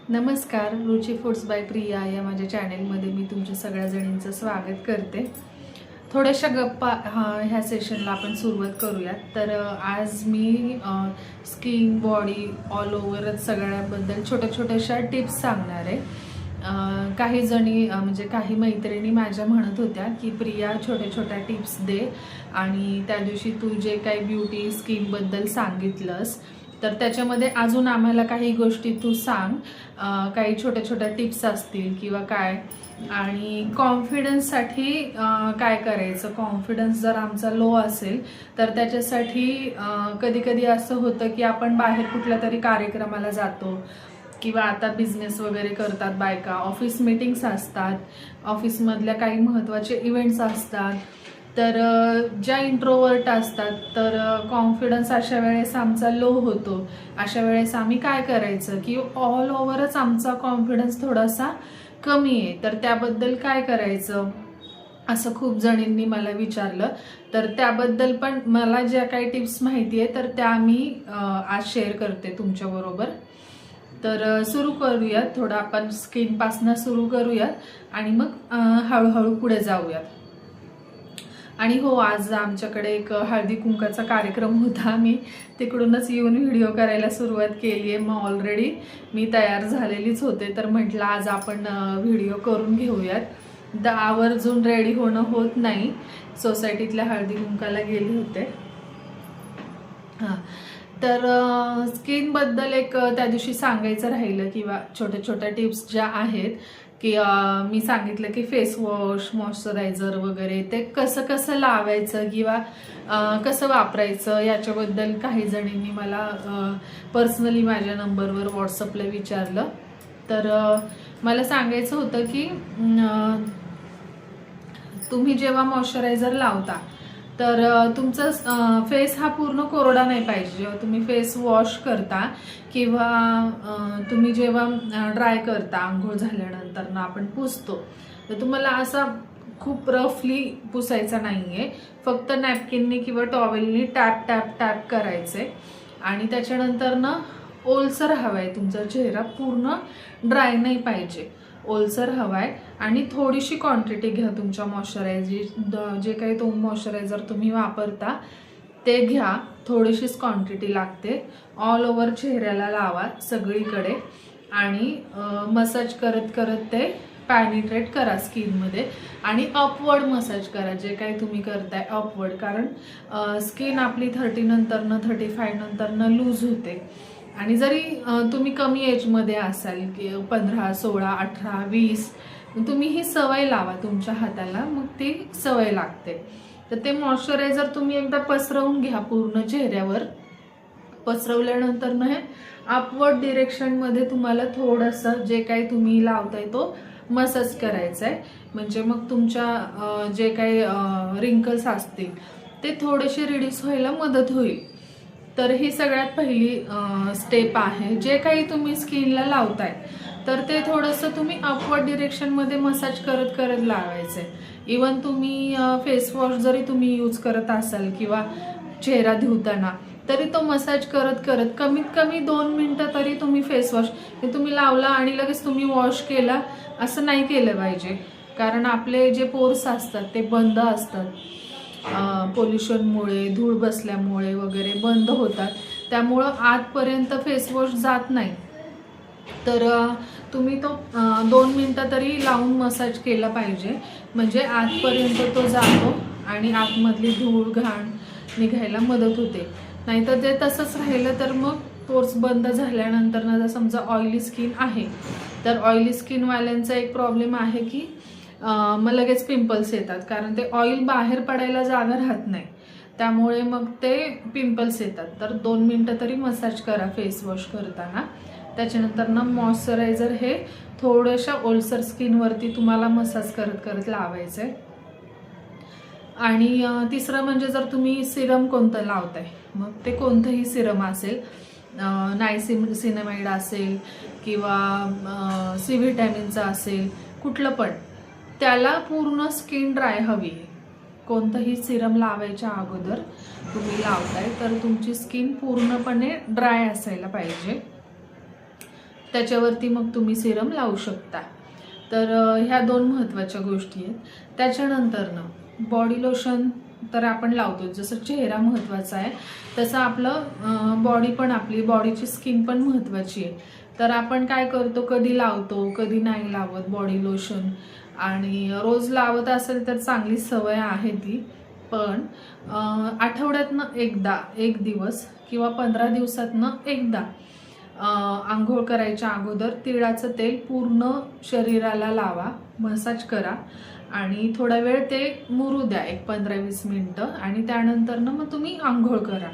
नमस्कार, रुची foods bye Priya या माझ्या चॅनेलमध्ये मी तुमच्या सगळ्या जणींचं स्वागत करते. थोड्याशा गप्पा ह्या सेशनला आपण सुरुवात करूयात. तर आज मी स्किन बॉडी ऑल ओव्हरच सगळ्याबद्दल छोट्या टिप्स सांगणार आहे. काही जणी म्हणजे काही मैत्रिणी माझ्या म्हणत होत्या की प्रिया छोट्या टिप्स दे, आणि त्या दिवशी तू जे काही ब्युटी स्किनबद्दल सांगितलंस तर त्याच्यामध्ये अजून आम्हाला काही गोष्टी तू सांग, काही छोट्या टिप्स असतील किंवा काय. आणि कॉन्फिडन्ससाठी काय करायचं, कॉन्फिडन्स जर आमचा लो असेल तर त्याच्यासाठी कधी असं होतं की आपण बाहेर कुठल्या तरी कार्यक्रमाला जातो किंवा आता बिझनेस वगैरे करतात बायका, ऑफिस मीटिंग्स असतात, ऑफिसमधल्या काही महत्त्वाचे इव्हेंट्स असतात. तर ज्या इंट्रोवर्ट असतात तर कॉन्फिडन्स अशा वेळेस आमचा लो होतो. अशा वेळेस आम्ही काय करायचं की ऑल ओव्हरच आमचा कॉन्फिडन्स थोडासा कमी आहे, तर त्याबद्दल काय करायचं असं खूप जणींनी मला विचारलं. तर त्याबद्दल पण मला ज्या काही टिप्स माहिती आहे तर त्या मी आज शेअर करते तुमच्याबरोबर. तर सुरू करूयात, थोडं आपण स्किनपासून सुरू करूयात आणि मग हळूहळू पुढे जाऊयात. आणि हो, आज आमच्याकडे एक हळदी कुंकाचा कार्यक्रम होता. मी तिकडूनच येऊन व्हिडिओ करायला सुरुवात केली आहे. मग ऑलरेडी मी तयार झालेलीच होते, तर म्हटलं आज आपण व्हिडिओ करून घेऊयात. आवर्जून रेडी होणं होत नाही, सोसायटीतल्या हळदी कुंकाला गेले होते. हां, तर स्किनबद्दल एक त्या दिवशी सांगायचं राहिलं किंवा छोट्या टिप्स ज्या आहेत की मी सांगितलं की फेस वॉश, मॉइश्चरायझर वगैरे ते कसं लावायचं किंवा कसं वापरायचं याच्याबद्दल काही जणींनी मला पर्सनली माझ्या नंबरवर व्हॉट्सअपला विचारलं. तर मला सांगायचं होतं की तुम्ही जेव्हा मॉइश्चरायझर लावता तर तुमचा फेस हा पूर्ण कोरडा नाही पाहिजे. जेव्हा तुम्ही फेस वॉश करता किंवा तुम्ही जेव्हा ड्राय करता, आंघोळ झाल्यानंतर ना आपण पुसतो, तर तुम्हाला असा खूप रफली पुसायचा नाहीये. फक्त नॅपकिननी किंवा टॉवेलनी टॅप करायचे. आणि त्याच्यानंतर ना ओलसर हवाय, तुमचा चेहरा पूर्ण ड्राय नाही पाहिजे, ओलसर हवाय. आणि थोडीशी क्वांटिटी घ्या तुमच्या मॉइश्चरायझर, जे काही तो मॉइश्चरायझर तुम्ही वापरता ते घ्या, थोडीशीच क्वांटिटी लागते. ऑल ओव्हर चेहऱ्याला लावा सगळीकडे आणि मसाज करत ते पॅनिट्रेट करा स्किनमध्ये. आणि अपवर्ड मसाज करा, जे काही तुम्ही करताय अपवर्ड, कारण स्किन आपली 30 नंतरनं 35 नंतरनं लूज होते. आणि जरी तुम्ही कमी एजमध्ये असाल की 15, 16, 18, 20, तुम्ही ही सवय लावा तुमच्या हाताला, मग ती सवय लागते. तर ते मॉइश्चरायझर तुम्ही एकदा पसरवून घ्या पूर्ण चेहऱ्यावर. पसरवल्यानंतर ना हे अपवर्ड डिरेक्शनमध्ये तुम्हाला थोडंसं जे काही तुम्ही लावताय तो मसाज करायचा आहे. म्हणजे मग तुमच्या जे काही रिंकल्स असतील ते थोडेसे रिड्यूस व्हायला मदत होईल. तर ही सगळ्यात पहिली स्टेप आहे. जे काही तुम्ही स्किनला लावताय तर ते थोडंसं तुम्ही अपवर्ड डिरेक्शनमध्ये मसाज करत लावायचं आहे. इवन तुम्ही फेस वॉश जरी तुम्ही यूज करत असाल किंवा चेहरा धुताना, तरी तो मसाज करत कमीत कमी 2 मिनिटं तरी तुम्ही फेस वॉश तुम्ही लावला आणि लगेच तुम्ही वॉश केला असं नाही केलं पाहिजे. कारण आपले जे पोर्स असतात ते बंद असतात, पोल्युशनमुळे, धूळ बसल्यामुळे वगैरे बंद होतात. त्यामुळं आतपर्यंत फेस वॉश जात नाही. तर तुम्ही तो 2 मिनिटं तरी लावून मसाज केला पाहिजे, म्हणजे आतपर्यंत तो जातो आणि आतमधली धूळ घाण निघायला मदत होते. नाहीतर ते तसंच राहिलं तर मग पोर्स बंद झाल्यानंतर ना, जर समजा ऑइली स्किन आहे तर ऑइली स्किनवाल्यांचा एक प्रॉब्लेम आहे की मग लगेच पिंपल्स येतात, कारण ते ऑइल बाहेर पडायला जागा राहत नाही, त्यामुळे मग ते पिंपल्स येतात. तर 2 मिनिटं तरी मसाज करा फेस वॉश करताना. त्याच्यानंतर ना मॉइश्चरायझर हे थोड्याशा ओलसर स्किनवरती तुम्हाला मसाज करत लावायचं आहे. आणि तिसरं म्हणजे जर तुम्ही सिरम कोणतं लावताय, मग ते कोणतंही सिरम असेल, नायसिनामाइड असेल किंवा सी व्हिटॅमिनचं असेल, कुठलं पण, त्याला पूर्ण स्किन ड्राय हवी आहे. कोणतंही सिरम लावायच्या अगोदर तुम्ही लावताय तर तुमची स्किन पूर्णपणे ड्राय असायला पाहिजे. त्याच्यावरती मग तुम्ही सिरम लावू शकता. तर ह्या 2 महत्त्वाच्या गोष्टी आहेत. त्याच्यानंतरनं बॉडी लोशन तर आपण लावतो. जसं चेहरा महत्त्वाचा आहे तसं आपलं बॉडी पण, आपली बॉडीची स्किन पण महत्त्वाची आहे. तर आपण काय करतो, कधी लावतो कधी नाही लावत बॉडी लोशन. आणि रोज लावत असेल तर चांगली सवय आहे ती, पण आठवड्यातनं एकदा, 1 दिवस किंवा 15 दिवसातनं एकदा आंघोळ करायच्या अगोदर तिळाचं तेल पूर्ण शरीराला लावा, मसाज करा आणि थोडा वेळ ते मुरू द्या, एक 15-20 मिनिटं, आणि त्यानंतर मग तुम्ही आंघोळ करा.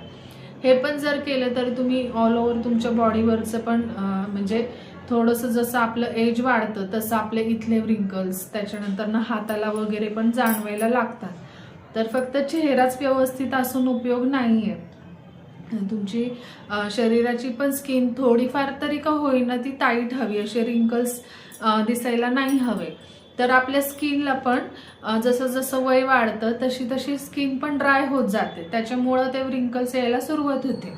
हे पण जर केलं तर तुम्ही ऑल ओव्हर तुमच्या बॉडीवरचं पण म्हणजे थोडंसं जसं आपलं एज वाढतं तसं आपले इथले रिंकल्स, त्याच्यानंतर हाताला वगैरे पण जाणवायला लागतात. तर फक्त चेहराच व्यवस्थित असून उपयोग नाहीये, तुमची शरीराची पण स्किन थोडीफार तरी का होईना ती टाईट हवी, असे रिंकल्स दिसायला नाही हवे. तर आपल्या स्किनला पण जसं जसं वय वाढतं तशी तशी स्किन पण ड्राय होत जाते, त्याच्यामुळं ते रिंकल्स यायला सुरुवात होते.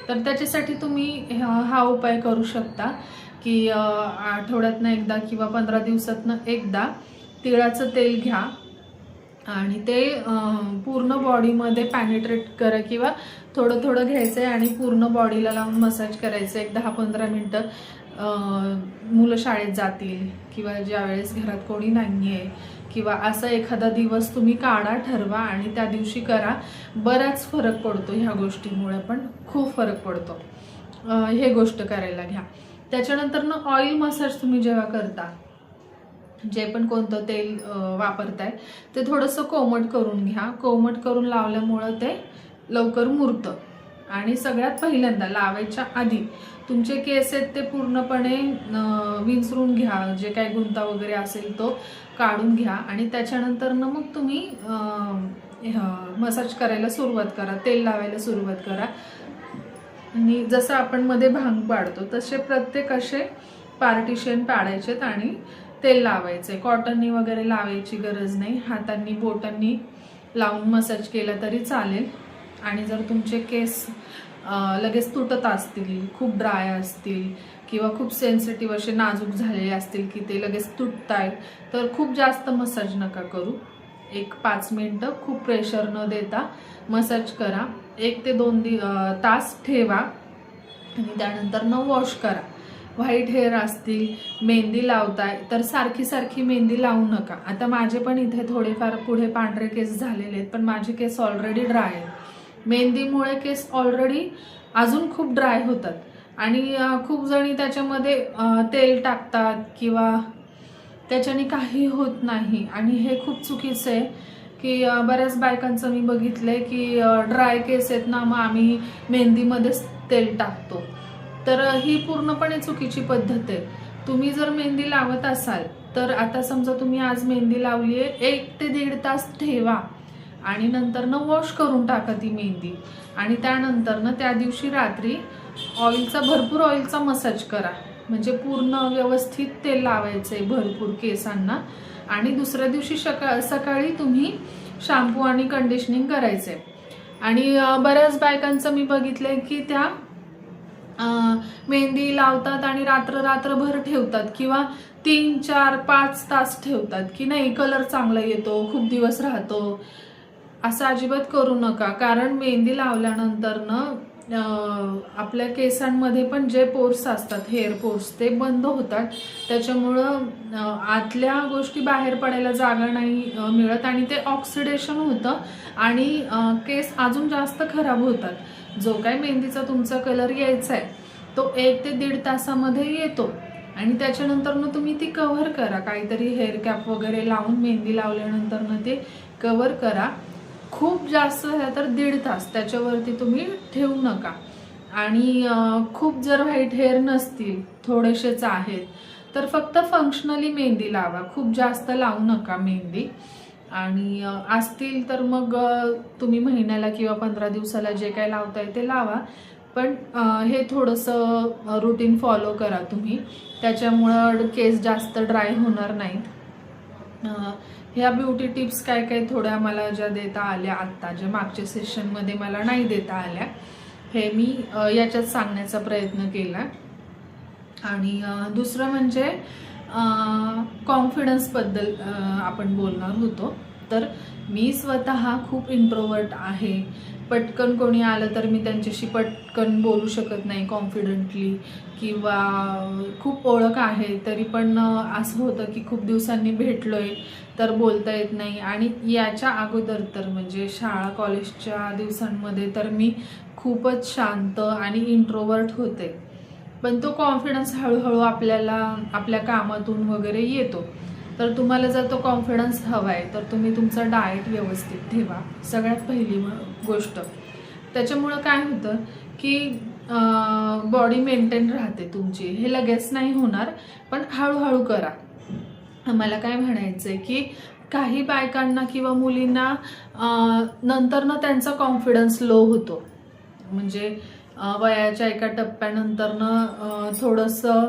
तर त्याच्यासाठी तुम्ही हा उपाय करू शकता की आठवड्यातनं एकदा किंवा 15 दिवसातनं एकदा तिळाचं तेल घ्या आणि ते पूर्ण बॉडीमध्ये पॅनिट्रेट करा किंवा थोडं थोडं घ्यायचं आहे आणि पूर्ण बॉडीला लावून मसाज करायचं. एक 10-15 मिनटं मुलं शाळेत जातील किंवा ज्या वेळेस घरात कोणी नाही आहे किंवा असा एखादा दिवस तुम्ही काढा, ठरवा आणि त्या दिवशी करा. बराच फरक पडतो, ह्या गोष्टीमुळे पण खूप फरक पडतो. हे गोष्ट करायला घ्या. त्याच्यानंतर ऑइल मसाज तुम्ही जेव्हा करता, जे पण कोणतं तेल वापरताय ते थोडंसं कोमट करून घ्या. कोमट करून लावल्यामुळं ते लवकर मुरतं. आणि सगळ्यात पहिल्यांदा लावायच्या आधी तुमचे केस आहेत ते पूर्णपणे विंचरून घ्या, जे काही गुंता वगैरे असेल तो काढून घ्या आणि त्याच्यानंतर मग तुम्ही मसाज करायला सुरुवात करा, तेल लावायला सुरुवात करा. आणि जसं आपण मध्ये भांग पाडतो तसे प्रत्येक असे पार्टिशन पाडायचेत आणि तेल लावायचे. कॉटननी वगैरे लावायची गरज नाही, हातांनी बोटांनी लावून मसाज केला तरी चालेल. आणि जर तुमचे केस लगेच तुटत असतील, खूप ड्राय असतील किंवा खूप सेन्सिटिव्ह असे नाजूक झालेले असतील की ते लगेच तुटतायत, तर खूप जास्त मसाज नका करू. 1-5 मिनिटं खूप प्रेशर न देता मसाज करा. 1 ते 2 तास ठेवा आणि त्यानंतर वॉश करा. व्हाईट हेअर असतील, मेहंदी लावताय तर सारखी सारखी मेहंदी लावू नका. आता माझे पण इथे थोडेफार पुढे पांढरे केस झालेले आहेत, पण माझे केस ऑलरेडी ड्राय आहेत. मेहंदीमुळे केस ऑलरेडी अजून खूप ड्राय होतात आणि खूप जणी त्याच्यामध्ये तेल टाकतात किंवा त्याच्याने काही होत नाही आणि हे खूप चुकीचं आहे. की बऱ्याच बायकांचं मी बघितलंय की ड्राय केस आहेत ना, मग आम्ही मेहंदीमध्येच तेल टाकतो. तर ही पूर्णपणे चुकीची पद्धत आहे. तुम्ही जर मेहंदी लावत असाल तर आता समजा तुम्ही आज मेहंदी लावली आहे, 1 ते 1.5 तास ठेवा आणि नंतर वॉश करून टाका ती मेहंदी. आणि त्यानंतर त्या दिवशी रात्री भरपूर ऑइलचा मसाज करा, म्हणजे पूर्ण व्यवस्थित तेल लावायचंय भरपूर केसांना. आणि दुसऱ्या दिवशी सकाळी तुम्ही शॅम्पू आणि कंडिशनिंग करायचंय. आणि बऱ्याच बायकांचं मी बघितलंय की त्या मेहंदी लावतात आणि रात्रभर ठेवतात किंवा 3, 4, 5 तास ठेवतात की नाही कलर चांगला येतो, खूप दिवस राहतो. असं अजिबात करू नका, कारण मेहंदी लावल्यानंतर आपल्या केसांमध्ये पण जे पोर्स असतात, हेअर पोर्स, ते बंद होतात. त्याच्यामुळं आतल्या गोष्टी बाहेर पडायला जागा नाही मिळत आणि ते ऑक्सिडेशन होतं आणि केस अजून जास्त खराब होतात. जो काय मेहंदीचा तुमचा कलर यायचा आहे तो 1 ते 1.5 तासामध्ये येतो. आणि त्याच्यानंतर तुम्ही ती कव्हर करा, काहीतरी हेअर कॅप वगैरे लावून मेहंदी लावल्यानंतर ते कव्हर करा. खूप जास्त झालं तर 1.5 तास त्याच्यावरती तुम्ही ठेवू नका. आणि खूप जर व्हाईट हेअर नसतील, थोडेसेच आहेत, तर फक्त फंक्शनली मेहंदी लावा, खूप जास्त लावू नका मेहंदी. आणि असतील तर मग तुम्ही महिन्याला किंवा 15 दिवसाला जे काही लावताय ते लावा, पण हे थोडंसं रुटीन फॉलो करा तुम्ही, त्याच्यामुळं केस जास्त ड्राय होणार नाहीत. ह्या ब्युटी टिप्स काय थोड्या मला ज्या देता आल्या आत्ता, ज्या मागच्या सेशनमध्ये मला नाही देता आल्या, हे मी याच्यात सांगण्याचा प्रयत्न केला. आणि दुसरं म्हणजे कॉन्फिडन्सबद्दल आपण बोलणार होतो. तर मी स्वतः खूप इंट्रोवर्ट आहे. पटकन कोणी आलं तर मी त्यांच्याशी पटकन बोलू शकत नाही कॉन्फिडंटली, किंवा खूप ओळख आहे तरी पण असं होतं की खूप दिवसांनी भेटलोय तर बोलता येत नाही. आणि याच्या अगोदर तर म्हणजे शाळा कॉलेजच्या दिवसांमध्ये तर मी खूपच शांत आणि इंट्रोवर्ट होते. पण तो कॉन्फिडन्स हळूहळू आपल्याला आपल्या कामातून वगैरे येतो. तर तुम्हाला जर तो कॉन्फिडन्स हवा आहे तर तुम्ही तुमचं डाएट व्यवस्थित ठेवा, सगळ्यात पहिली गोष्ट. त्याच्यामुळं काय होतं की बॉडी मेंटेन राहते तुमची. हे लगेच नाही होणार, पण हळूहळू करा. मला काय म्हणायचं आहे की काही बायकांना किंवा मुलींना नंतर ना त्यांचा कॉन्फिडन्स लो होतो. म्हणजे वयाच्या एका टप्प्यानंतरनं थोडंसं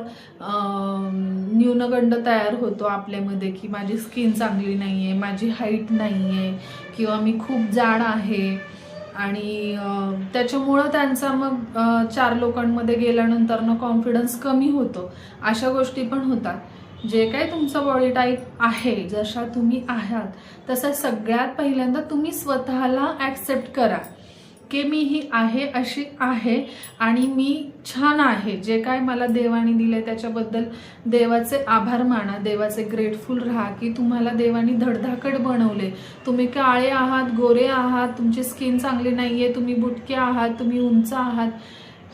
न्यूनगंड तयार होतो आपल्यामध्ये की माझी स्किन चांगली नाही आहे, माझी हाईट नाही आहे, किंवा मी खूप जाड आहे. आणि त्याच्यामुळं त्यांचा मग 4 लोकांमध्ये गेल्यानंतरनं कॉन्फिडन्स कमी होतो. अशा गोष्टी पण होतात. जे काही तुमचं बॉडी टाईप आहे, जशा तुम्ही आहात तसं सगळ्यात पहिल्यांदा तुम्ही स्वतःला ॲक्सेप्ट करा की मी ही आहे अशी आहे आणि मी छान आहे. जे काय मला देवाने दिले त्याच्याबद्दल देवाचे आभार माना, देवाचे ग्रेटफुल राहा की तुम्हाला देवाने धडधाकट बनवले. तुम्ही काळे आहात, गोरे आहात, तुमची स्किन चांगली नाहीये, तुम्ही बुटके आहात, तुम्ही उंच आहात.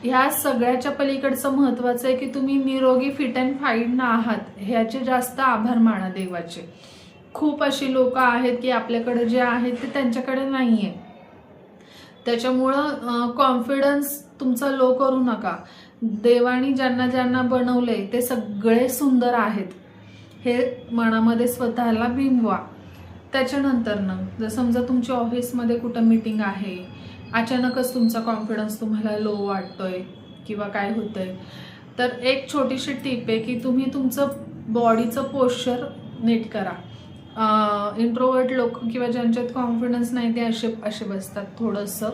ह्या सगळ्याच्या पलीकडचं महत्वाचं आहे की तुम्ही निरोगी फिट अँड फाईन आहात. ह्याचे जास्त आभार माना देवाचे. खूप अशी लोक आहेत की आपल्याकडे जे आहेत ते त्यांच्याकडे नाहीये. त्याच्यामुळं कॉन्फिडन्स तुमचा लो करू नका. देवाने ज्यांना ज्यांना बनवले ते सगळे सुंदर आहेत हे मनामध्ये स्वतःला बिंबवा. त्याच्यानंतर जर समजा तुमची ऑफिसमध्ये कुठं मीटिंग आहे, अचानकच तुमचा कॉन्फिडन्स तुम्हाला लो वाटतोय किंवा काय होतंय, तर एक छोटीशी टिप आहे की तुम्ही तुमचं बॉडीचं पोश्चर नीट करा. इंट्रोवर्ट लोक किंवा ज्यांच्यात कॉन्फिडन्स नाही ते असे बसतात, थोडंसं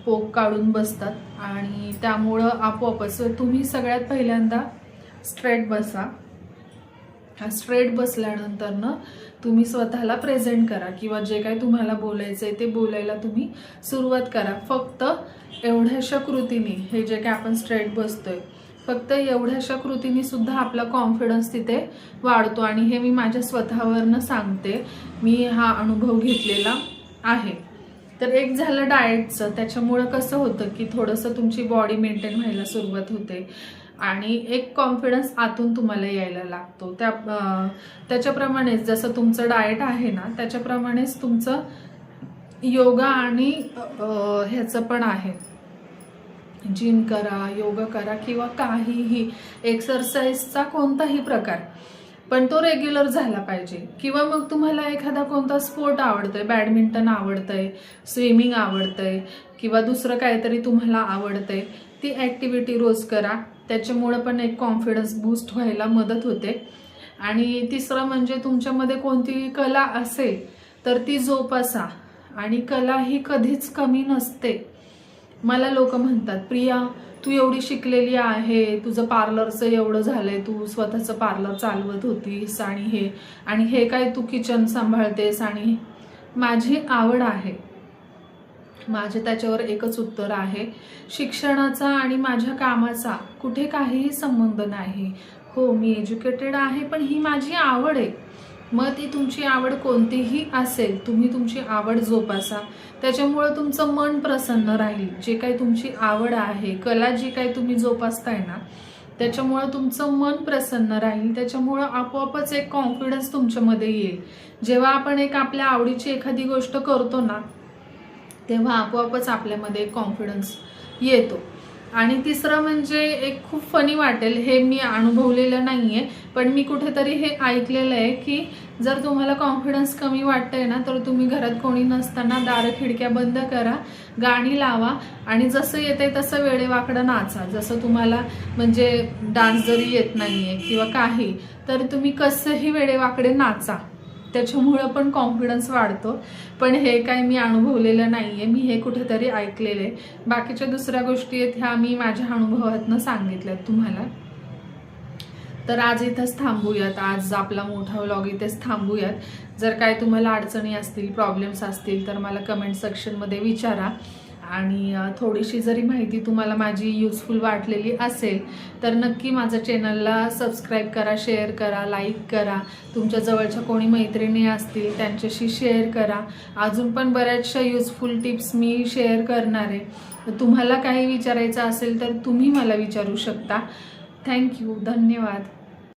पोक काढून बसतात आणि त्यामुळं आपोआपच तुम्ही सगळ्यात पहिल्यांदा स्ट्रेट बसा. स्ट्रेट बसल्यानंतरनं तुम्ही स्वतःला प्रेझेंट करा किंवा जे काही तुम्हाला बोलायचं आहे ते बोलायला तुम्ही सुरुवात करा. फक्त एवढ्याशा कृतीने, हे जे काही आपण स्ट्रेट बसतोय, फक्त एवढ्याशा कृतीने सुद्धा आपला कॉन्फिडन्स तिथे वाढतो. आणि हे मी माझ्या स्वतःवरनं सांगते, मी हा अनुभव घेतलेला आहे. तर एक झालं डाएटचं. त्याच्यामुळं कसं होतं की थोडंसं तुमची बॉडी मेंटेन व्हायला सुरुवात होते आणि एक कॉन्फिडन्स आतून तुम्हाला यायला लागतो. त्याच्याप्रमाणेच जसं तुमचं डाएट आहे ना, त्याच्याप्रमाणेच तुमचं योगा आणि ह्याचं पण आहे. जिम करा, योगा करा किंवा काहीही एक्सरसाइजचा कोणताही प्रकार, पण तो रेग्युलर झाला पाहिजे. किंवा मग तुम्हाला एखादा कोणता स्पोर्ट आवडतोय, बॅडमिंटन आवडतंय, स्विमिंग आवडतंय किंवा दुसरं काहीतरी तुम्हाला आवडतंय, ती ॲक्टिव्हिटी रोज करा. त्याच्यामुळं पण एक कॉन्फिडन्स बूस्ट व्हायला मदत होते. आणि तिसरं म्हणजे तुमच्यामध्ये कोणती कला असेल तर ती जोपासा. आणि कला ही कधीच कमी नसते. मला लोक म्हणतात, प्रिया तू एवढी शिकलेली आहे, तुझं पार्लरचं एवढं झालंय, तू स्वतःचं पार्लर चालवत होतीस आणि हे काय तू किचन सांभाळतेस. आणि माझी आवड आहे. माझे त्याच्यावर एकच उत्तर आहे, शिक्षणाचा आणि माझ्या कामाचा कुठे काहीही संबंध नाही. हो, मी एज्युकेटेड आहे, पण ही माझी आवड आहे. मग ती तुमची आवड कोणतीही असेल, तुम्ही तुमची आवड जोपासा. त्याच्यामुळं तुमचं मन प्रसन्न राहील. जे काही तुमची आवड आहे, कला जी काही तुम्ही जोपासताय ना, त्याच्यामुळं तुमचं मन प्रसन्न राहील. त्याच्यामुळं आपोआपच एक कॉन्फिडन्स तुमच्यामध्ये येईल. जेव्हा आपण एक आपल्या आवडीची एखादी गोष्ट करतो ना, तेव्हा आपोआपच आपल्यामध्ये कॉन्फिडन्स येतो. आणि तिसरं म्हणजे एक खूप फनी वाटेल, हे मी अनुभवलेलं नाहीये, पण मी कुठेतरी हे ऐकलेलं आहे की जर तुम्हाला कॉन्फिडन्स कमी वाटतंय ना, तर तुम्ही घरात कोणी नसताना दारं खिडक्या बंद करा, गाणी लावा आणि जसं येते तसं वेडेवाकडं नाचा. जसं तुम्हाला म्हणजे डान्स जरी येत नाहीये किंवा काही, तर तुम्ही कसंही वेडेवाकडे नाचा. त्याच्यामुळं पण कॉन्फिडन्स वाढतो. पण हे काय मी अनुभवलेलं नाहीये, मी हे कुठेतरी ऐकलेलं आहे. बाकीच्या दुसऱ्या गोष्टी आहेत ह्या मी माझ्या अनुभवातनं सांगितल्यात तुम्हाला. तर आज इथंच थांबूयात. आज आपला मोठा व्लॉग इथेच थांबूयात. जर काय तुम्हाला अडचणी असतील, प्रॉब्लेम्स असतील तर मला कमेंट सेक्शनमध्ये विचारा. आणि थोडीशी जरी माहिती तुम्हाला माझी युजफुल वाटलेली असेल तर नक्की माझ्या चॅनलला सबस्क्राईब करा, शेअर करा, लाईक करा. तुमच्या जवळच्या कोणी मैत्रिणी असतील त्यांच्याशी शेअर करा. अजून पण बऱ्याचशा युजफुल टिप्स मी शेअर करणार आहे. तर तुम्हाला काही विचारायचं असेल तर तुम्ही मला विचारू शकता. थँक्यू, धन्यवाद.